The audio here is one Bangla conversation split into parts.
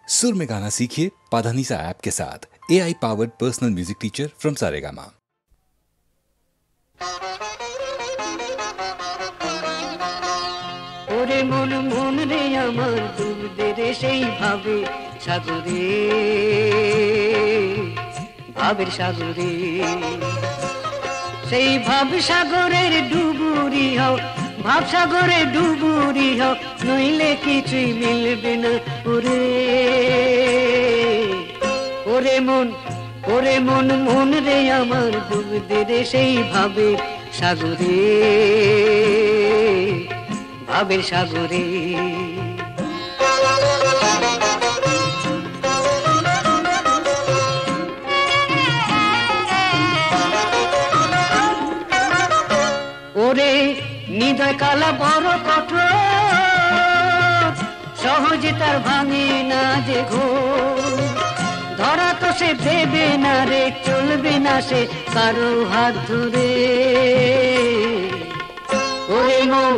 सुर में गाना सीखिए पाधानीसा ऐप के साथ। AI powered personal music teacher from Saregama. ওরে মন মন রে আমার ডুবতে রে সেই ভাবে সাগরে, ভাবের সাগরে, সেই ভাব সাগরের ডুবুরি হও, ভাব সাগরে ডুবুরি হও, নইলে কিছুই মিলবে না। ওরে ওরে মন, ওরে মন মন রে আমার ডুবতে রে সেই ভাবে সাগরে, ভাবের সাগরে। ওরে নিদয় কালা বড় কঠোর, সহজে তার ভাঙে না যে ঘোর, ধরা তো সে দেবে না রে, চলবে না সে কারো হাত ধরে। ওরে মন,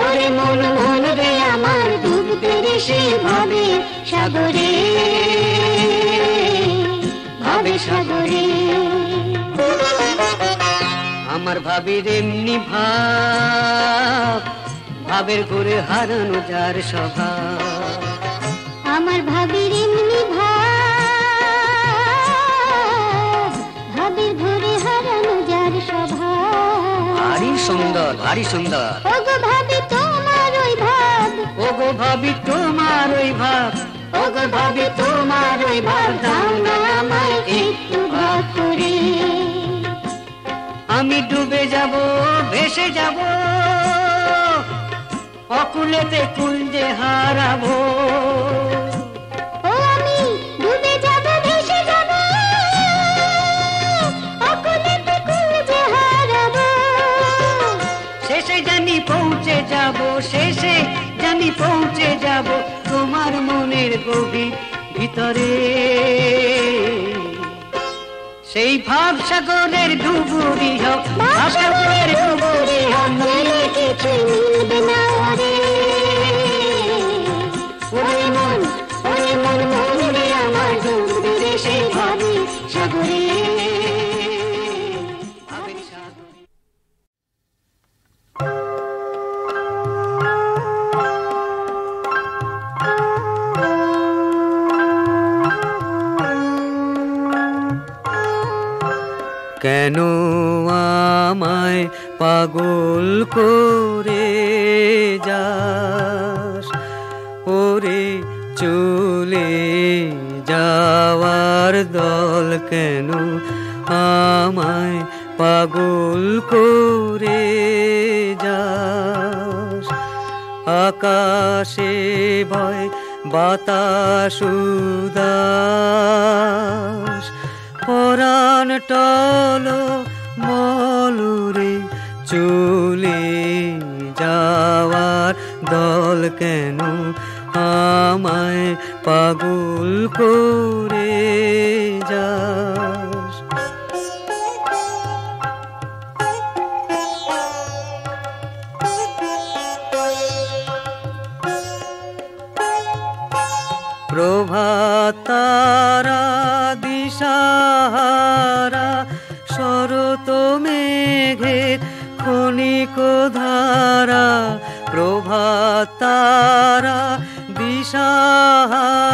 ওরে মন মন রে আমার ডুবতে রে সেই ভাবে সাগরে, ভাবে সাগরে। আমার ভাবের এমনি ভাব, ভাবের ঘুরে হারানো যার স্বভাব। আমার ভাবের এমনি ভাব, ভাবের ঘুরে হারানো যার স্বভাব। ভারী সুন্দর, ভারী সুন্দর। ওগো ভাবি তোমার ওই ভাব, ওগো ভাবি তোমার ওই ভাব, ওগো ভাবি তোমার ওই ভাব, দাও না আমায় একটু ভাগ করে। আমি ডুবে যাব, ভেসে যাব, অকুলেতে কুঞ্জে হারাবো। ও আমি ডুবে যাব, ভেসে যাব, অকুলেতে কুঞ্জে হারাবো। শেষে জানি পৌঁছে যাব, শেষে জানি পৌঁছে যাব তোমার মনের গভীর ভিতরে। সেই ভাব সাগরের ডুবুরি হোক, ভাব সাগরের ডুবুরি হোক, নইলে কিছু মিলবে না রে। ওরে মন, ওরে মন মন রে আমার ডুববে রে সেই ভাবে সাগরে, ভাবের সাগরে। কেন আমায় পাগল করে যাস, ওরে চলে যাওয়ার দল কেন আমায় পাগল করে যাস। আকাশে ভয় বাতাস উদাস, পরাণ টল মলুরে চলে যাওয়ার দল কেন আমায় পাগল করে যাস। প্রভাত তারা দিশাহারা, শরত মেঘের ক্ষণিক ধারা। প্রভাত তারা দিশাহারা,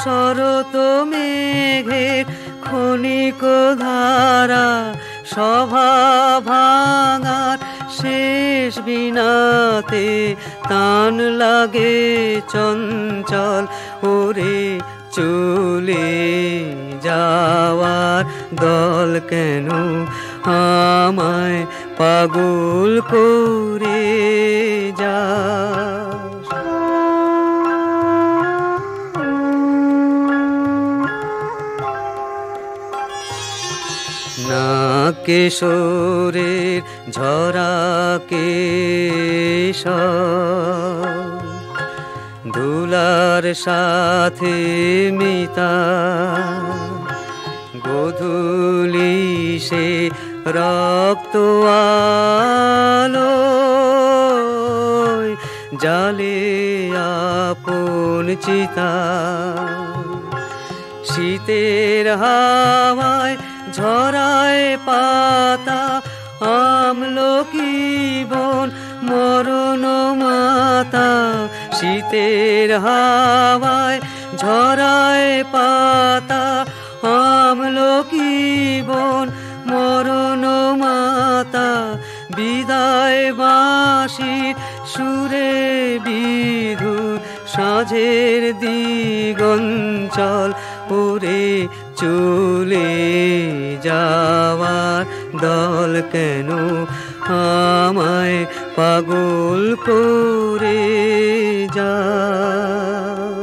শরত মেঘের ক্ষণিক ধারা। সভা ভাঙার শেষ বিনাতে তান লাগে চঞ্চল, ওরে চলে যাওয়ার দল কেন আমায় পাগল করে যাস। না কেশরের ঝরা কেশর, ধুলার সাথে মিতা, গোধূলি সে রক্ত আলোয় জালে আপন চিতা শীতের হাওয়ায় ঝরায় পাতা আমলকি বন মরণ মাতা শীতের হাওয়ায় ঝরায় পাতা আমলকি বন মরণ মাতা বিদায় বাঁশির সুরে বিধুর সাঁঝের দিগঞ্চল উড়ে চলে যাওয়ার দল কেন আমায় পাগল করে যায়।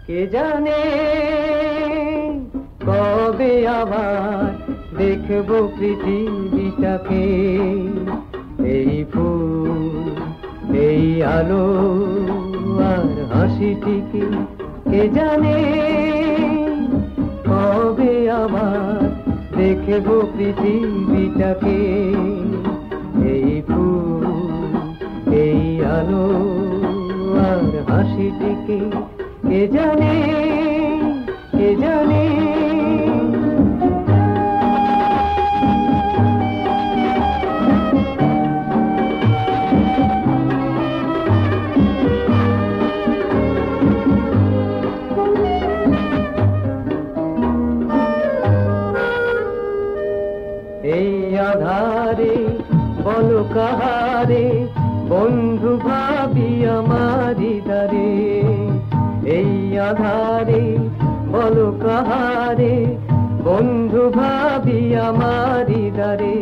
কে জানে কবে আবার দেখবো পৃথিবীটাকে, এই ফুল এই আলো আর হাসিটিকে। কে জানে কবে আবার দেখবো পৃথিবীটাকে, এই ফুল এই আলো আর হাসিটিকে। কে জানে কে জানে এই আধারে বলো কাহারে বন্ধু ভাবি আমারি দ্বারে, এই আধারে বলো কাহারে বন্ধু ভাবি আমারি দ্বারে।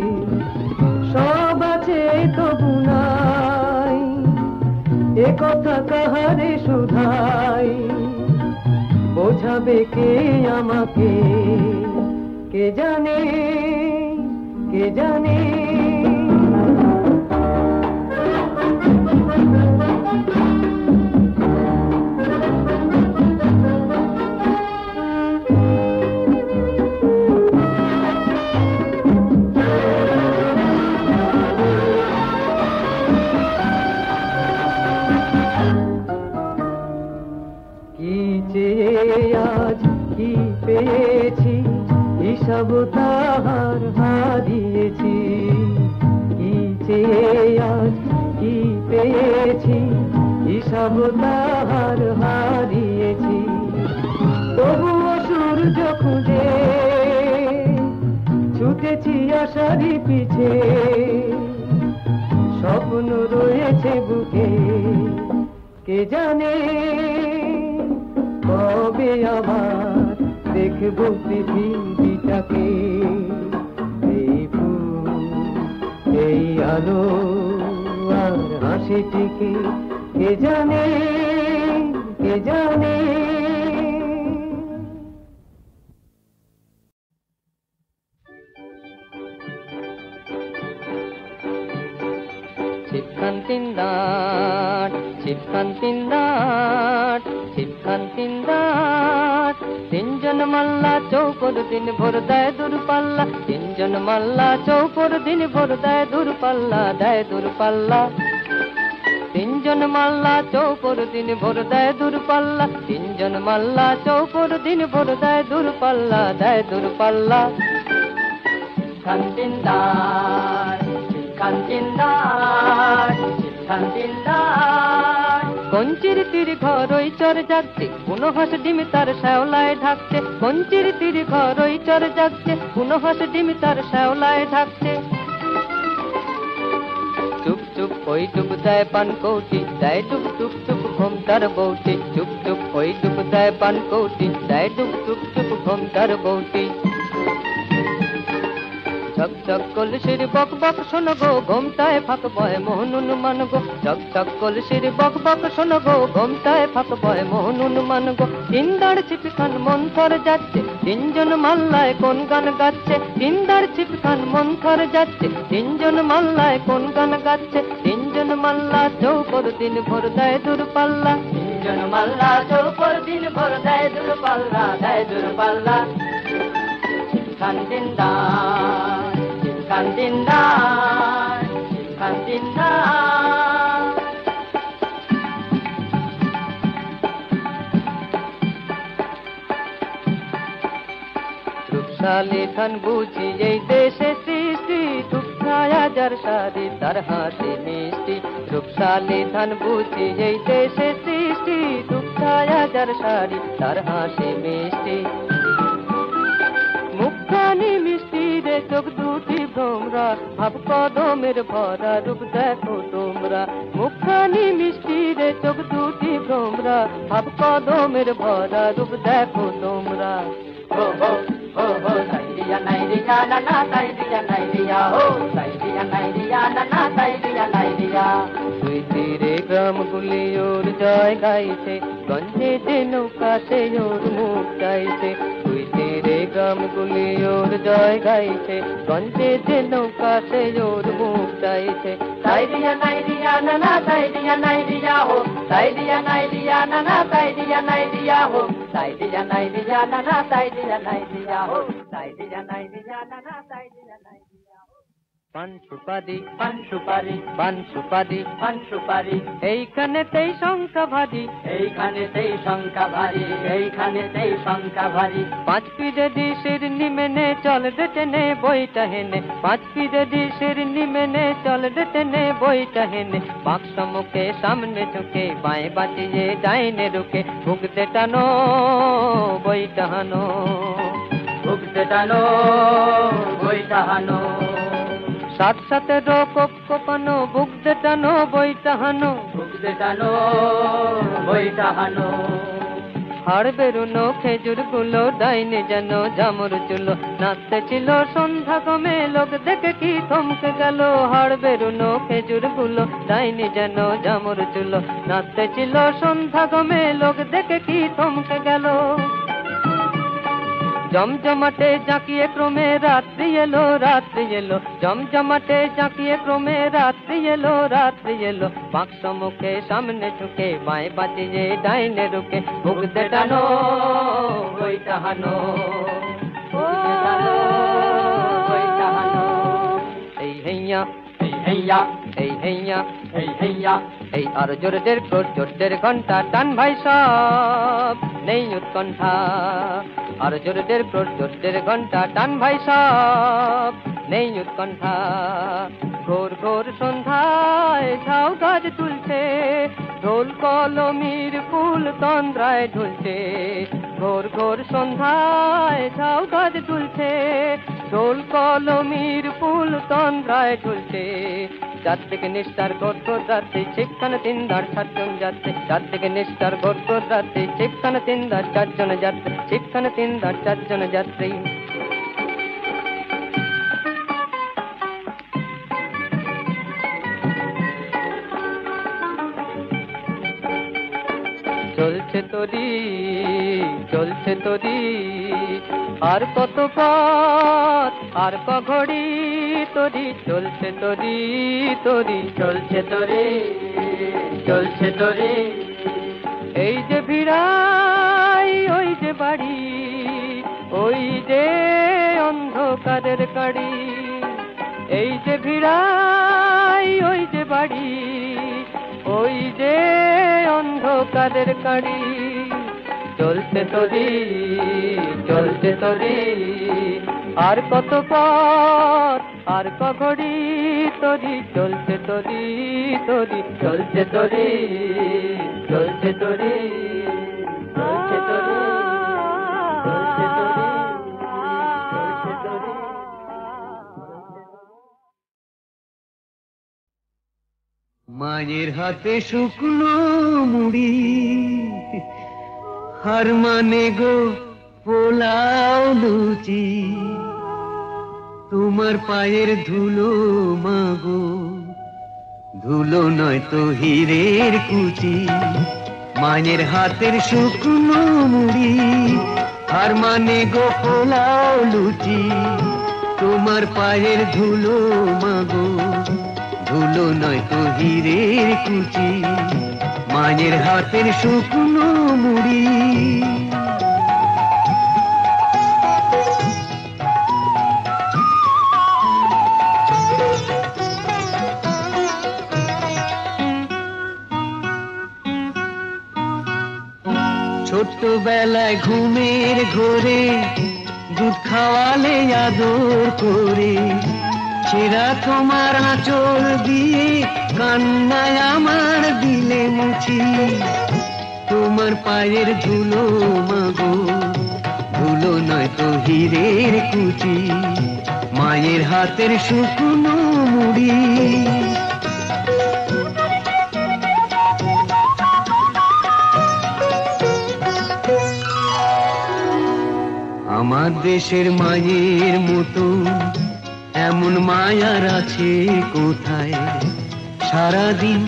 সব আছে তবু নাই এ কথা কাহারে শুধাই, বোঝাবে কে আমাকে। কে জানে কে জানে আজ কি পেয়েছি হিসাব তাহার হারিয়েছি, কি চেয়ে আজ কি পেয়েছি হিসাব তাহার হারিয়েছি। তবুও সূর্য খুঁজে ছুটেছি আশারি পিছে, স্বপ্ন রয়েছে বুকে। কে জানে কবে আবার দেখবো পৃথিবীটাকে, এই ফুল এই আলো আর হাসিটিকে। কে জানে কে জানে তিনজন মাল্লা চৌপর দিন ভোর দেয় দূরপাল্লা, তিনজন মাল্লা চৌপর দিন ভোর দেয় দূরপাল্লা, দেয় দূরপাল্লা। তিনজন মাল্লা চৌপর দিন ভোর দেয় দূরপাল্লা, তিনজন মাল্লা চৌপর দিন ভোর দেয় দূরপাল্লা, দেয় দূরপাল্লা। খানতিনদার খানতিনদার খানতিনদার, কঞ্চির তীর ঘর ওই চর জাগছে, কোনো হাঁস ডিম তার শ্যাওলায় ঢাকছে। কঞ্চির তীর ঘর ওই চর জাগছে, কোনো হাঁস ডিম তার শ্যাওলায় ঢাকছে। চুপ চুপ ওই ডুব দেয় পান কৌটি, দেয় ডুব চুপ চুপ ঘুম তার বৌটি। চুপ চুপ ওই ডুব দেয় পান কৌটি, দেয় ডুব চুপ চুপ ঘুম তার বৌটি। চক চক কলসির বক বক শোনো গো ঘুমটায় ফাঁক বয় মোহনুন মান গো চক চক কলসির বক বক শোনো গো ঘুমটায় ফাঁক বয় মোহনুন মান গো তিনদার ছিপখান মন্থর যাচ্ছে তিনজন মাল্লায় কোন গান গাচ্ছে তিনদার ছিপখান মন্থর যাচ্ছে তিনজন মাল্লায় কোন গান গাচ্ছে তিনজন মাল্লা চৌপর দিন ভোর দেয় দূরপাল্লা তিনজন মাল্লা চৌপর দিন ভোর দেয় দূরপাল্লা Kandindar, kandindar, kandindar. রূপশালী খান বুঝি এই দেশে সৃষ্টি দুঃখায় যার সারি তার হাতে মিষ্টি রূপশালী ধান বুঝি এই দেশে সৃষ্টি দুঃখায় যার সারি তার হাসি মিষ্টি মুখখানি মিষ্টি রে চোখ দুটি ভ্রমরা ভাব কদমের ভরা রূপ দেখো তোমরা মুখখানি মিষ্টি রে চোখ দুটি ভ্রমরা ভাব কদমের ভরা রূপ দেখো তোমরা হো হো হো হো সাইরিয়া নাইরিয়া নানা সাইরিয়া নাইরিয়া হো সাইরিয়া নাইরিয়া নানা সাইরিয়া নাইরিয়া দুই তীরে গ্রামগুলি ওর জয় গাইছে গঞ্জে যে নৌকাতে ওর মুখ চাইছে দুই তীরে গ্রামগুলি ওর জয় গাইছে গঞ্জে যে নৌকাতে ওর মুখ চাইছে সাইরিয়া নাইরিয়া নানা সাইরিয়া নাইরিয়া হো সাইরিয়া নাইরিয়া নানা সাইরিয়া নাইরিয়া হো সাইরিয়া নাইরিয়া নানা সাইরিয়া নাইরিয়া হো সাইরিয়া নাইরিয়া নানা সাইরিয়া নাইরিয়া হো পান সুপারি পান সুপারি পান সুপারি পান সুপারি এইখানেতেই শঙ্কা ভারী এইখানেতেই শঙ্কা ভারী এইখানেতেই শঙ্কা ভারী পাঁচ পিঠে দিশের নিমেনে চল টেনে বইটা হেনে পাঁচ পিঠে দিশের নিমেনে চল টেনে বইটা হেনে বাক্স মুখে সামনে ঝুঁকে বাঁয়ে বাঁচিয়ে ডাইনে রুকে ভুগতে টানো বইটা হানো ভুগতে টানো বইটা হানো সাত সাথে রোপ কোপানো বুকতে টানো বইটা হানো বুকতে টানো বইটা হানো হাড় বেরুনো খেজুর গুলো ডাইনে যেন জামর চুলো নাচতে ছিল সন্ধ্যা কমে লোক দেখে কি থমকে গেল হাড় বেরুনো খেজুর গুলো ডাইনে যেন জামর চুলো নাচতে ছিল সন্ধ্যা কমে লোক দেখে কি থমকে গেল জমজমাটে জাঁকিয়ে ক্রমে রাত্রি এলো জমজমাটে জাঁকিয়ে ক্রমে রাত্রি এলো বাক্স মুখে সামনে ঝুঁকে বাঁয়ে বাঁচিয়ে ডাইনে রুকে ভুগতে টানো বইটা হানো এই হেইয়া এই হেইয়া এই হেইয়া এই হেইয়া এই আর জোরদের ঘন্টা টান ভাই সব নেই উৎকণ্ঠা আর জোরদের ঘন্টা টান ভাই সব নেই উৎকণ্ঠা ঘোর ঘোর সন্ধ্যায় ঝাউ গাছ তুলছে ঢোল কলমির ফুল তন্দ্রায় ঝুলছে ঘোর ঘোর সন্ধ্যায় ঝাউ গাছ তুলছে ঢোল কলমির ফুল তন্দ্রায় ঝুলছে চার থেকে নিষ্ঠার ঘোর রাত্রি সেখানে তিনদার চারজন যাচ্ছে চার থেকে নিষ্ঠার ঘোর রাত্রি সেখানে তিনদার চারজন যাত্রী সেখানে তিনদার চারজন যাত্রী চলছে তোরি আর কত পথ আর ক ঘড়ি তোরি চলছে তোরি চলছে তোরি এই যে ভিড়াই ওই যে বাড়ি ওই যে অন্ধকারের কাড়ি এই যে ভিড়াই ওই যে বাড়ি ওই যে অন্ধকারের কাড়ি চলছে তোরি আর কত পথ আর ক ঘড়ি তোরি চলছে তোরি চলছে তোরি চলছে তোরি চলছে তোরি চলছে তোরি চলছে তোরি মায়ের হাতে শুকনো মুড়ি হার মানে গো পোলাও লুচি তোমার পায়ের ধুলো মাগো, ধুলো নয় তো হীরের কুচি, মায়ের হাতের শুকনো মুড়ি, আর মানে গো পোলাও লুচি। তোমার পায়ের ধুলো মাগো, ধুলো নয় তো হীরের কুচি, মায়ের হাতের শুকনো মুড়ি। ছোট্টবেলায় ঘুমের ঘোরে দুধ খাওয়ালে আদর করে, ছেঁড়া তোমার আঁচল দিয়ে কান্নায় আমার দিলে মুছি। তোমার পায়ের ধুলো মাগো, ধুলো নয় তো হীরের কুচি, মায়ের হাতের শুকনো মুড়ি। আমার দেশের মায়ের মতো এমন মায়ার আছে কোথায়, সারাদিন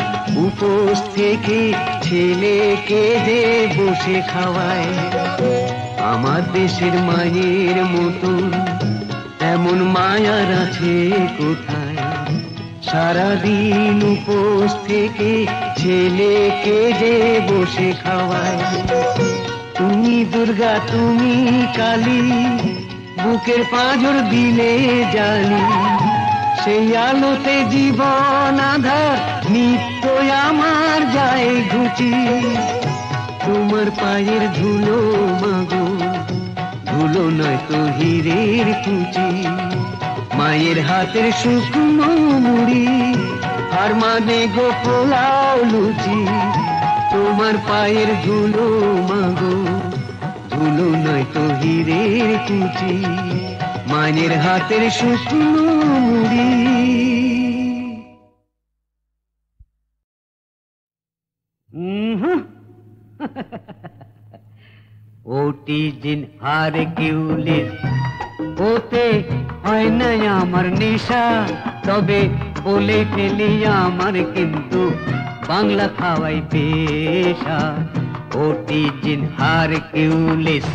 উপোস থেকে ছেলেকে দে বসে খাওয়ায়। আমার দেশের মায়ের মতো এমন মায়ার আছে কোথায়, সারাদিন উপোস থেকে ছেলেকে দে বসে খাওয়ায়। তুমি দুর্গা তুমি কালী, বুকের পাঁজর দিলে জানি, সেই আলোতে জীবন আধার নিত্য আমার যায় ঘুচি। তোমার পায়ের ধুলো মাগো, ধুলো নয় তো হীরের কুচি, মায়ের হাতের শুকনো মুড়ি, আর মানে গো পোলাও লুচি। তোমার পায়ের ধুলো মাগো, ধুলো নয় তো হীরের কুচি, মায়ের হাতের শুকনো মুড়ি। ওটি জিন হার কিউলিস, ওতে হয় না আমার নেশা, তবে বলে ফেলি আমার কিন্তু বাংলা খাওয়াই পেশা। ওটি জিন হার কিউলিস।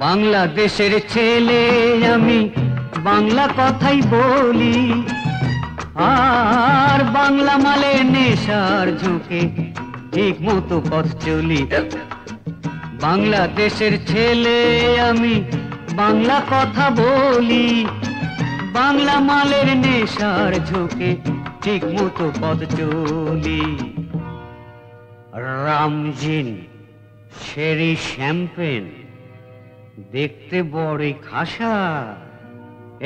বাংলাদেশের ছেলে আমি, বাংলা কথাই বলি, আর বাংলা মালে নেশার ঝুঁকে ঠিক মতো পথ চলি। বাংলাদেশের ছেলে আমি, বাংলা কথা বলি, বাংলা মালের নেশার ঝুঁকে ঠিক মতো পথ চলি। রামজিন, শেরি শ্যাম্পেন দেখতে বড়ই খাসা,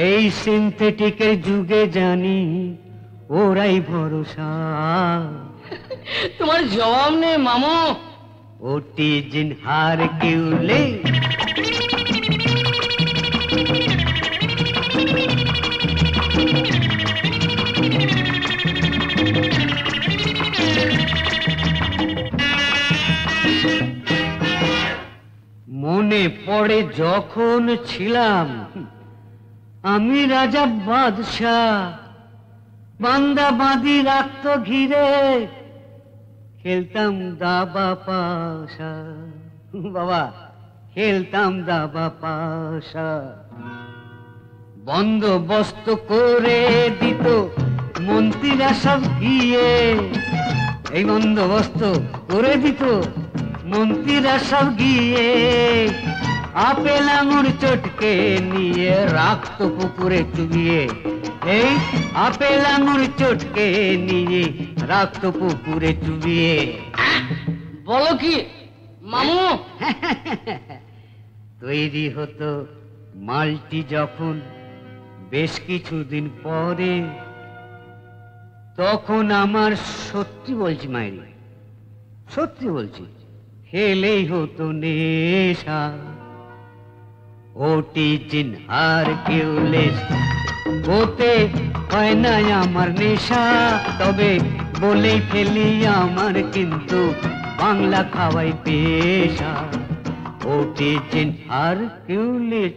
এই সিনথেটিকের যুগে জানি ওরাই ভরসা। তোমার জবাব নেই মামু। ওটি জিন হার কিউলে। মনে পড়ে যখন ছিলাম আমি রাজা বাদশাহ, বান্দা বাঁধি রাখত ঘিরে, খেলতাম দাবা পাশা। বাবা, খেলতাম দাবা পাশা। বন্দোবস্ত করে দিত মন্ত্রীরা সব গিয়ে, এই বন্দোবস্ত করে দিত মন্ত্রীরা সব গিয়ে, আপেল আঙুর চটকে নিয়ে রাখতো পুকুরে চুবিয়ে। এই আপেল আঙুর চটকে নিয়ে রাখতো পুকুরে চুবিয়ে। বলো কি মামু? তৈরি হতো মালটি যখন বেশ কিছুদিন পরে, তখন আমার সত্যি বলছি মায়েরি, সত্যি বলছি, খেলেই হতো নেশা। ওটিজিন আর কিউলেস ওতে হয় না আমার নেশা, তবে বলেই ফেলি আমার কিন্তু বাংলা খাওয়াই পেশা। ওটিজিন আর কিউলেস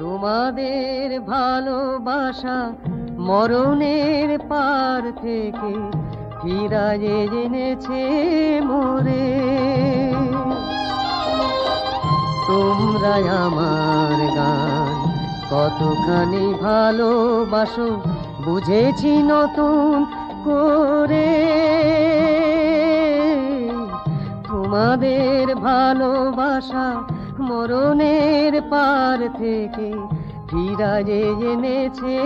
তোমাদের ভালোবাসা মরণের পার থেকে ফিরায়ে এনেছে মোরে। তোমরা আমার গান কতখানি ভালোবাসো বুঝেছি নতুন করে। তোমাদের ভালোবাসা মরণের পার থেকে ফিরায়ে এনেছে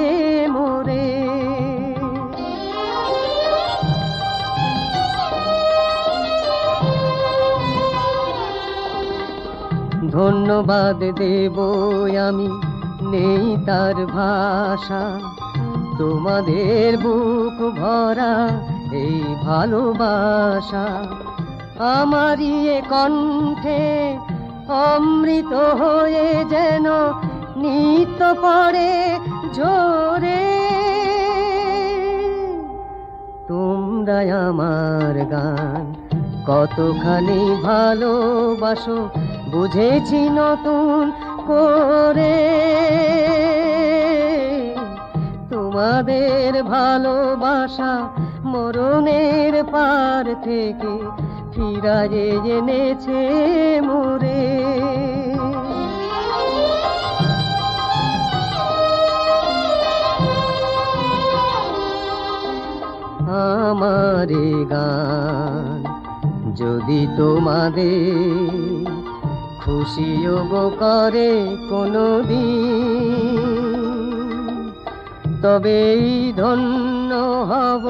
মোরে। ধন্যবাদ দেব আমি নেই তার ভাষা, তোমাদের বুক ভরা এই ভালোবাসা। আমারই এ কণ্ঠে অমৃত হয়ে যেন নিত্য পড়ে ঝরে। তোমরা আমার গান কতখানি ভালোবাসো বুঝেছি নতুন করে। তোমাদের ভালোবাসা মরণের পার থেকে ফিরায়ে এনেছে মোরে। আমারে গান যদি তোমাদের খুশিও করে কোনোদিন, তবেই ধন্য হব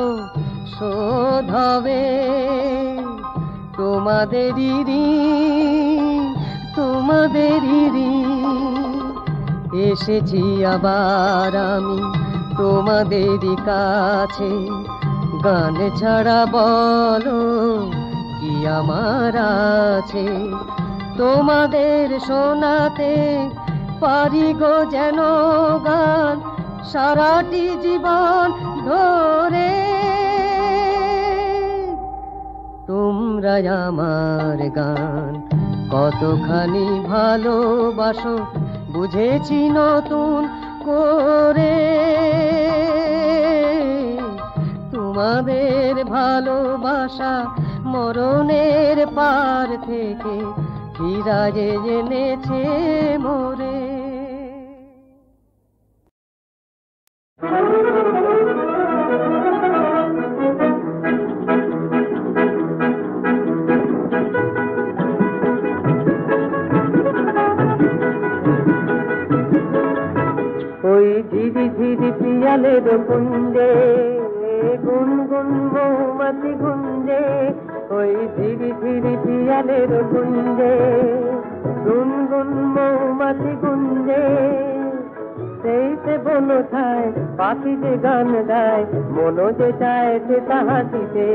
শোধ হবে তোমাদেরই ঋণ, তোমাদেরই ঋণ। এসেছি আবার আমি তোমাদেরই কাছে, গান ছাড়া বলো কি আমার আছে। তোমাদের শোনাতে পারি গো যেন গান সারাটি জীবন ধরে। তোমরা আমার গান কতখানি ভালোবাসো বুঝেছি নতুন করে। তোমাদের ভালোবাসা মরণের পার থেকে ফিরায়ে এনেছে মোরে। ওই ঝিরি ঝিরি পিয়ালের কুঞ্জে গুনগুন মৌমাছি গুঞ্জে। ওই ঝিরি ঝিরি পিয়ালের কুঞ্জে গুনগুন মৌমাছি গুঞ্জে। সেই সে বনো ছায় পাখি যে গান গায়, মনো যে চায় সে তাহা দিতে।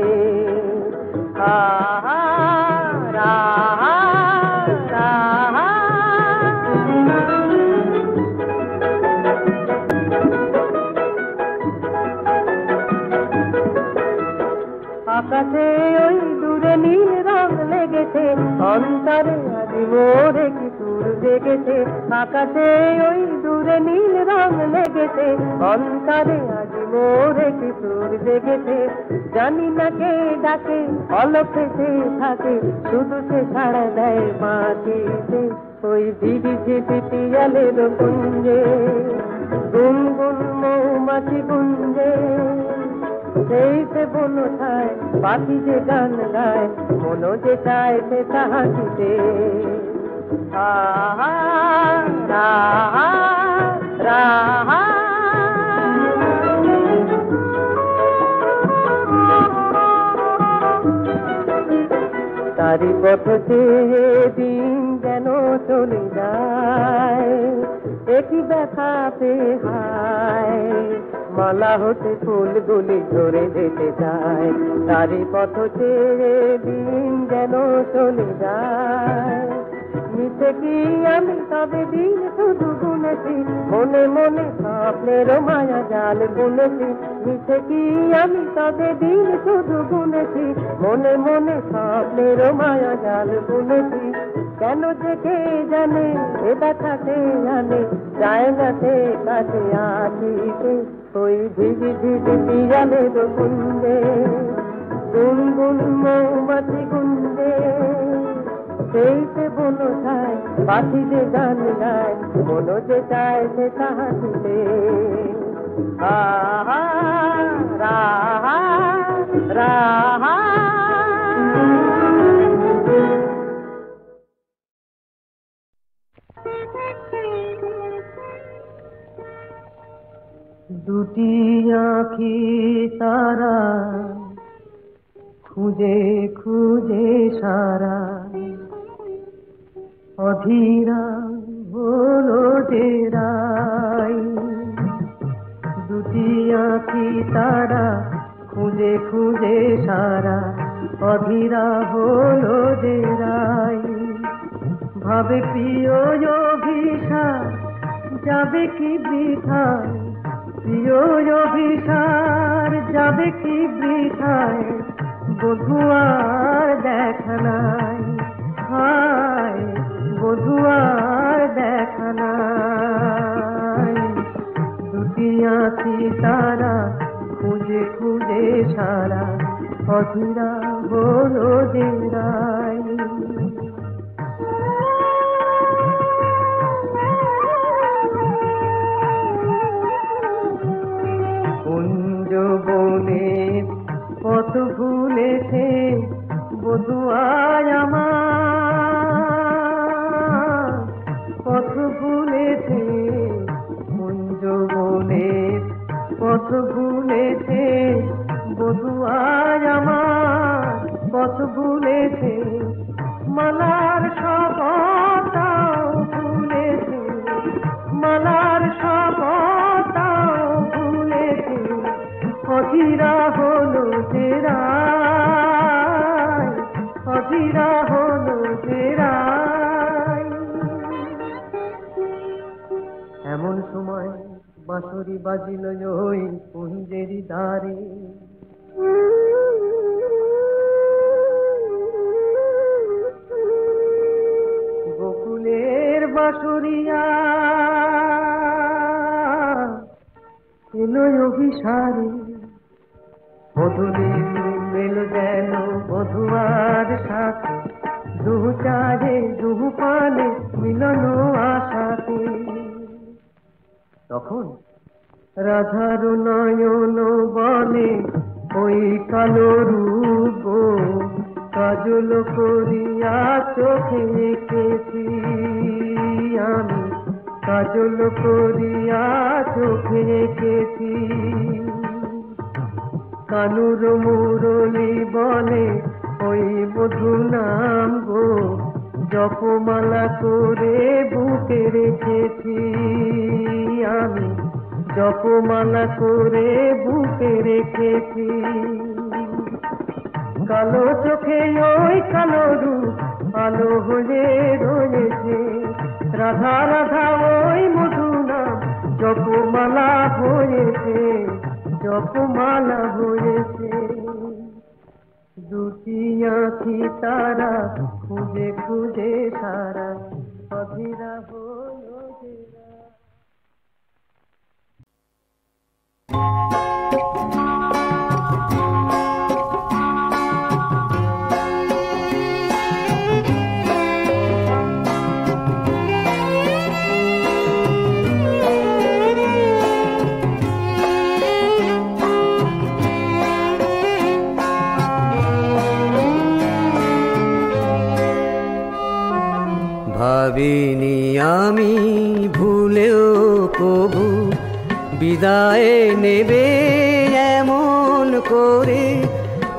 আকাশে ওই দূরে নীল রং লেগেছে, অন্তরে আজ মোরে কি সুর জেগেছে। আকাশে ওই দূরে নীল রং লেগেছে, অন্তরে আজ মোরে কি সুর জেগেছে। জানি না কে ডাকে অলক্ষে সে থাকে, শুধু সে ছাড়া দেয় মাটিতে। ওই ঝিরি ঝিরি পিয়ালের কুঞ্জে গুনগুন মৌমাছি গুঞ্জে। সেই সে বনো ছায় পাখি যে গান গায়, মনো যে চায় সে তাহা দিতে। তারি পথ চেয়ে দিন যেন যেন চলে যায়, একই ব্যথাতে হায় মালা হতে ফুলগুলি ঝরে যেতে চায়, তারই পথ ছেড়ে দিন যেন চলে যায়। মিছে কি আমি তবে দিন শুধু গুনেছি, মনে মনে স্বপ্নের মায়া জাল বুনেছি। মিছে কি আমি তবে দিন শুধু গুনেছি, মনে মনে স্বপ্নের মায়া জাল বুনেছি। কেন যে কে জানে এ ব্যথাতে জানে, যায় না সে কাছে আসিতে। ওই ঝিঝি ঝিঝি পিয়ালের কুঞ্জে গুনগুন মৌমাছি গুঞ্জে, সেইতে বনো যায় বাঁচিতে গান গায়, মনো যে চায় সে তাহা দিতে। আহা রাহা রাহা দুটি আঁখি তারা খুঁজে খুঁজে সারা, অধীরা হলো যে রাই। দুটি আঁখি তারা খুঁজে খুঁজে সারা, অধীরা হলো যে রাই। ভাবে প্রিয় অভিশাপ যাবে কি বৃথায়, প্রিয় অভিশাপ যাবে কি বৃথায়, বধুয়ার দেখা নাই, হায় বধুয়ার দেখা নাই। দুটি আঁখি তারা খুঁজে খুঁজে সারা, অধীরা হলো যে রাই। বনের পথ ভুলেছে বধুয়ায় আমার, পথ ভুলেছে কুঞ্জ বনের পথ ভুলেছে বধুয়ায় আমার, পথ ভুলেছে মালার শপথটাও ভুলেছে, মালার শপথটাও ভুলেছে। অধীরা হলো যে রাই, অধীরা হলো যে রাই। এমন সময় বাঁশরি বাজিল ওই কুঞ্জেরি দ্বারে, গোকুলের বাঁশরিয়া এলো অভিসারে। বধূলি মেলো যেন বধুয়ার সাথে, দুহু চারে দুহু পানে মিলন আশাতে। তখন রাধার নয়ন বলে ওই কালো রূপ, কাজল করিয়া চোখে এঁকেছি আমি, কাজল করিয়া চোখে এঁকেছি। কানুর মুরলি বলে ওই মধু নাম গো, জপমালা করে বুকে রেখেছি আমি, জপমালা করে বুকে রেখেছি। কালো চোখে ওই কালো রূপ আলো হয়ে রয়েছে, রাধা রাধা ওই মধু নাম জপমালা হয়েছে, জপমালা হয়েছে। দুটি আঁখি তারা খুঁজে খুঁজে সারা, অধীরা হলো যে রাই। ভাবিনি আমি ভুলেও কবু বিদায় নেবে এমন করে,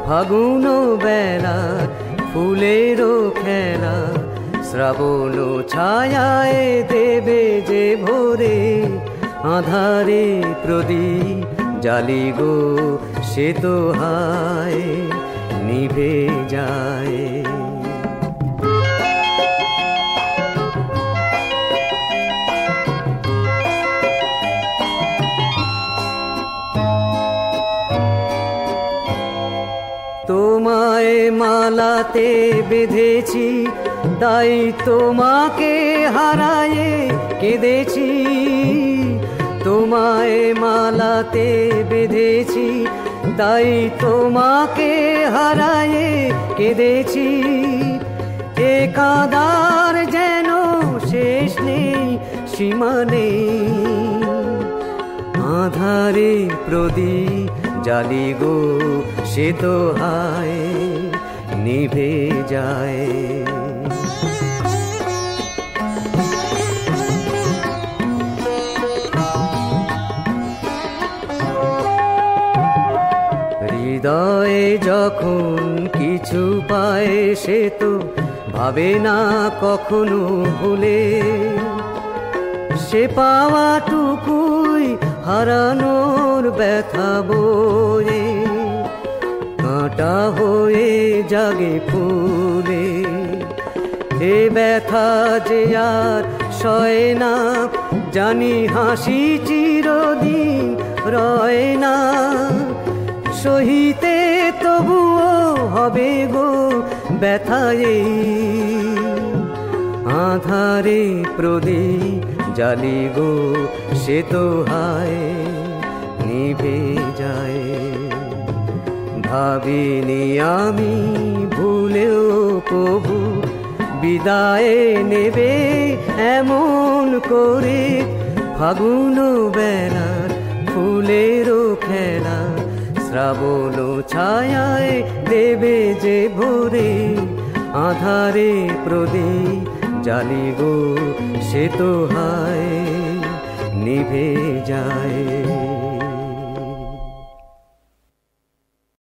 ফাগুন বেলা ফুলেরও খেলা শ্রাবণ ছায়ায় দেবে যে ভোরে আধারে প্রদীপ জালি গো সে তো হায় নিভে যায়। তোমায় মালাতে বেঁধেছি তাই তোমাকে হারায়ে কেঁদেছি। তোমায় মালাতে বেঁধেছি তাই তোমাকে হারায়ে কেঁদেছি। এ কাঁদার যেন শেষ নেই সীমা নেই আধারে প্রদীপ জালি গো সে তো হায় নিভে যায়। হৃদয়ে যখন কিছু পায় সে তো ভাবে না কখনো ভুলে। সে পাওয়াটুকুই হারানোর ব্যথা বয়ে কাঁটা হয়ে জাগে ফুলে। এ ব্যথা যে আর সয় না জানি হাসি চিরদিন রয় না। সহিতে তবুও হবে গো ব্যথায় আধারে প্রদীপ জালি গো সে তো হায় নিভে যায়। ভাবিনি আমি ভুলেও কবু বিদায় নেবে এমন করে। ফাগুন বেলার ফুলেরও খেলা শ্রাবণ ছায়ায় দেবে যে ভোরে আধারে প্রদীপ জালি গো সে তো হায় নিভে যায়।